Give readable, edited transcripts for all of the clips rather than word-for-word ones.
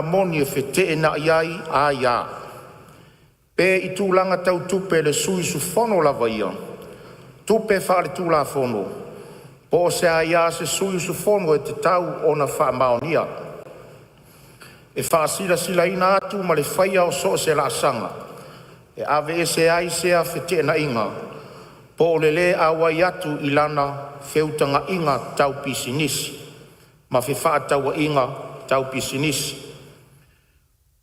moni e fete na iai a ia. Pe I tūlanga tau tupe le sui su fono lava ia. Tupe whaare tūla fono. Po se a ia se sui su fono e te tau o na wha maonia. E wha sila ina atu ma le whaia o so se la sanga. E ave e se ai se a fete na inga. Po le le a wai atu ilana feutanga inga tau pisinisi. Ma fe wha tau inga tau pisinisi.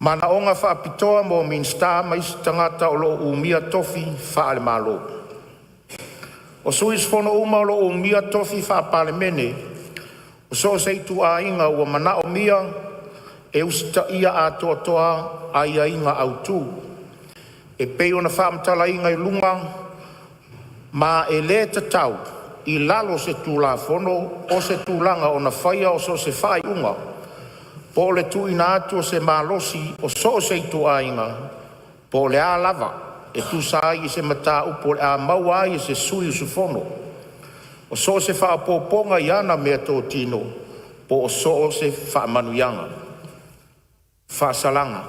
Mana onga wha pitoa mo minsta ma isi tangata o lo umia tofi wha ale malo. O suis fono uma o lo umia tofi wha pale mene. O so seitu a inga ua mana o mia e usita ia a toa toa a ia inga au tu. E peo na wha amtala inga I lunga ma e le tatau I lalo se tūla fono o se tūlanga o na whaia o so se whai unga. Po le tu ina atu o se malosi o so se tu ainga. Po le a lava e tu sa I se mata upo le a maua I se sui su fono. O so se wha poponga iana mea tō tino. Po o so se wha manuyanga. Wha salanga.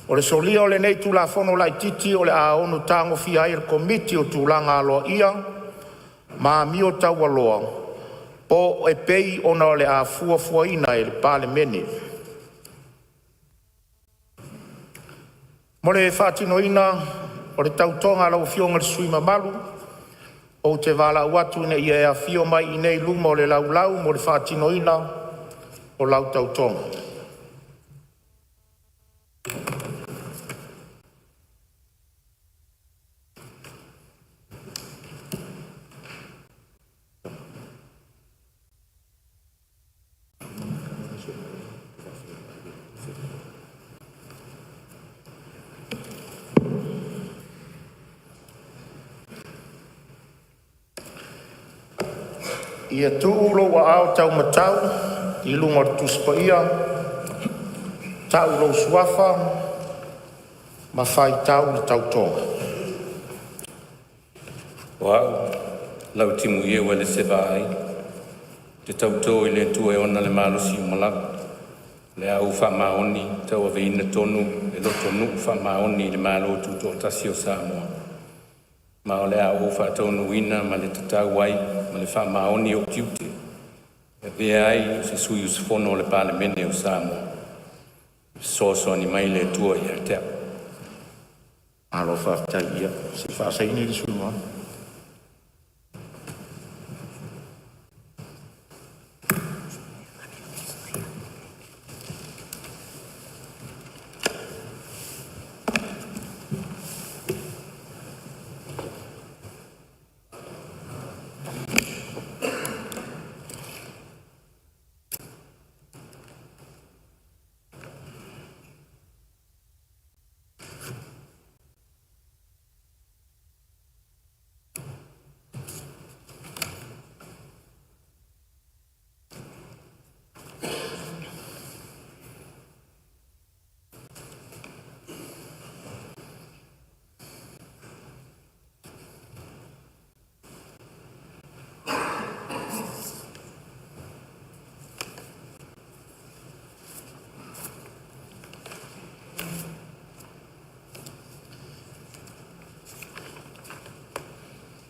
O le solia o le nei tu la fono lai titi o le a onu tango fia I le komiti o tu langa aloa ia. Ma mi o tau aloa. Po e pei ona le a fua ina e le pale mene. Mo le whatino ina o le tautonga lau fionga le sui mamalu. O te wala watu ina ia e a fio mai I nei luma o le lau mo le whatino ina o lau tautonga. Ia tūlo wa au tau matau, I lunga tuspa ia, tau lo suafa, ma whai tau le tau tonga. Wau, lau timu ia wa le sewa ai, te tau tō I le tua e ona le malusi umalak, le au wha maoni, tau a veina tonu, e lo tonu wha maoni le malo tu tō tasi o Samoa. Ma o le a o wha tonu ina ma le tatau ai, ma le wha maoni o kiute. E vea ai se sui usfono o le pale mene o Samoa. Soso ni mai le tua I a teo. Alo whaftai ia, se whaasaini le sui moa.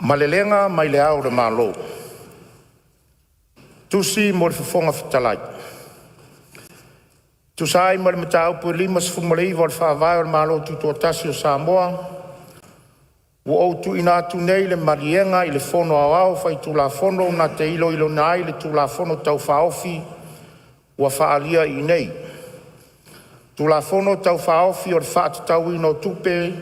Malelenga mai le au le malo. Tusi mo le whafonga whatalai. Tusai mo le matau pu lima sfumalei wa le whaavai o le malo tutua tasi o Samoa. Wo au tu ina tu nei le marienga I le fono au au fai tu la fono na te ilo nai le tu la fono tau whaofi wa whaalia I nei. Tu la fono tau whaofi o le whaatitau ino tupe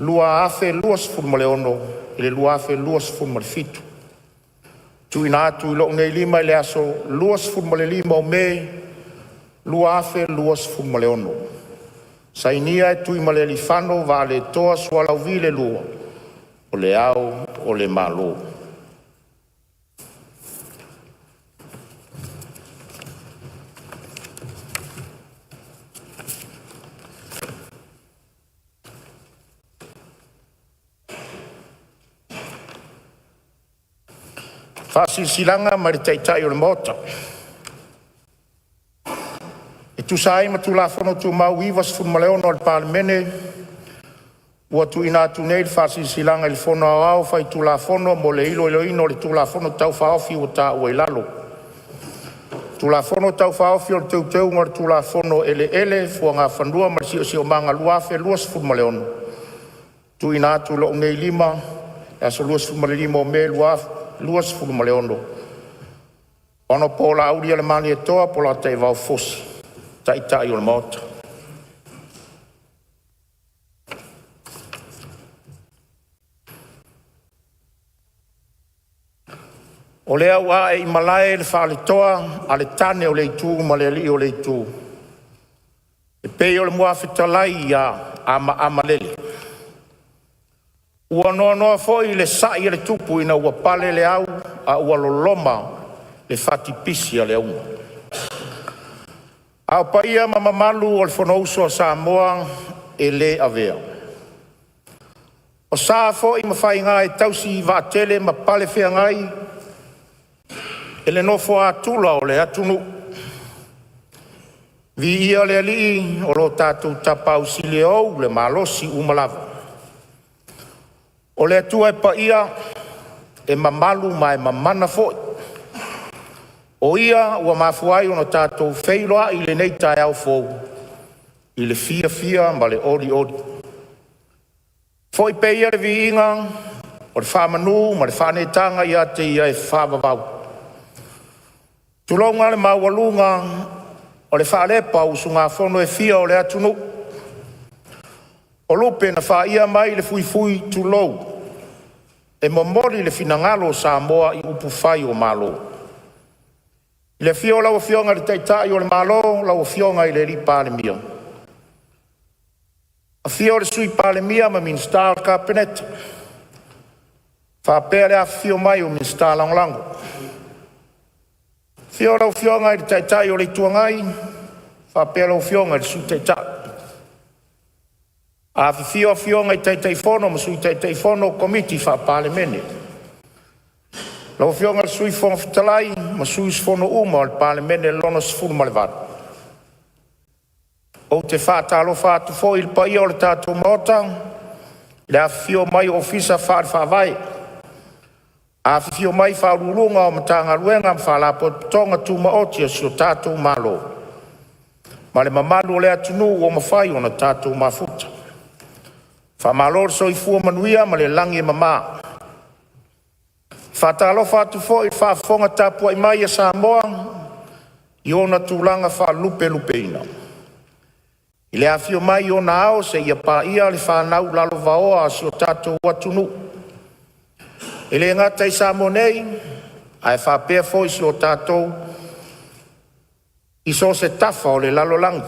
lua afe luas fulmale ono, ele lua afe luas fulmale fitu. Tu ina atu ilo nei lima ele aso luas fulmale lima o me, lua afe luas fulmale ono. Sainia e tu imale lifano va le toa suala vile lua, o le au, o le malo. Fasilanga ma le taitai o le mota. tu sai ma tu la fono tu mau iwa se funu maleo no le palemene ua tu ina tu nei le fasisilanga i le fono au fai tu la fono mo le ilo ino le tu la fono tau faofi ua ta ua ilalo tu la fono tau faofi o le teuteu ngor tu la fono ele fua ngā whanua ma si o manga luafe lua se funu maleo no tu ina tu lo nei lima e so lua se funu maleo lima o me lua se funu maleo no ono po la auria le mani e toa po la te vau fosi tai o le mota. O lea ua e imalae le whaaletoa a le tane o le itu ma le ali o le itu. E pei o le mua whitalai a amalele. Ua noa foi le sai le tupu ina ua pale le au a ua loloma le whatipisi a le unga. Au paia mamamalu o le whanouso a Samoa e LEA vea. O sa foi ma whai ngā e tausi va tele ma pale whea ngai e le nofo a tula o le atunu. Vi ia le ali o lo tātou tapau sile au le malosi umalawa. O le atua e paia e mamalu ma e mamana foi. O ia ua mafuai ona tātou wheiloa i le nei tae au fōu. I le fia ma le ori. Foi peia le vi inga o le whamanu ma le whanetanga ia te ia e whavavau. Tulonga le maualunga o le whaalepa usu ngā whono e fia o le atunu. O lupe na whaia mai le fui tulou. E momori le finangalo Samoa i upu whai o malo. I le fio lau fionga le teitai o le malo, lau fionga i le ri palemia. A fio le sui palemia ma minsta al kapenete. Whapea le a fio mai o minsta langlango. Fio lau fionga i le teitai o le tuangai, whapea lau fionga i le sui teitai. A fio fionga i teitai fono, ma sui teitai fono komiti wha palemene. Lau fionga le sui fono fitalai, ma sui fono uma o le palemene lono sifuru ma le vada. O te whātalo whātu fo i le paia o le tātou maota, le a fio mai ofisa whāwai. A fio mai whārurunga o matanga ruenga ma whālapo tonga tu maotia si o tātou malo. Ma le mamalu o le atunu o mawhai o na tātou mafuta. Whamalor so i fua manuia ma le langi mamaa. Whātalo whātu fo i whāwhonga tāpua i mai a Samoa, i ona tūlanga whālupe ina. I le awhio mai i ona ao se ia pā ia le whānau lalo vaoa si o tātou watunu. I le ngata i Samoa nei, ai whāpea fo i si o tātou, i so se tafa o le lalo langi.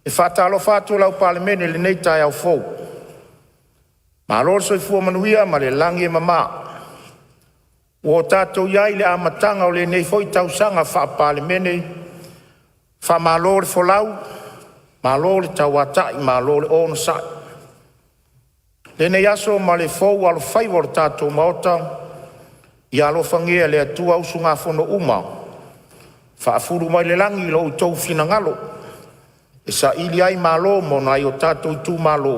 E whātalo whātu lau palemene le nei tai au fōu. Ma lor so i fua manuia ma le langi e mamaa. O tātou iai le amatanga o le nei foi tausanga whapalemene, whamalo le folau, malo le tauatai, malo le ono sai. Le nei aso ma le fou alo whaiwa le tātou maota, i alo whangia le atua usu ngā whono uma, whaafuru mai le langi lo utou finangalo, e sa ili ai malo mo nai o tātou tu malo,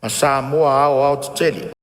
a Samoa ao te teli.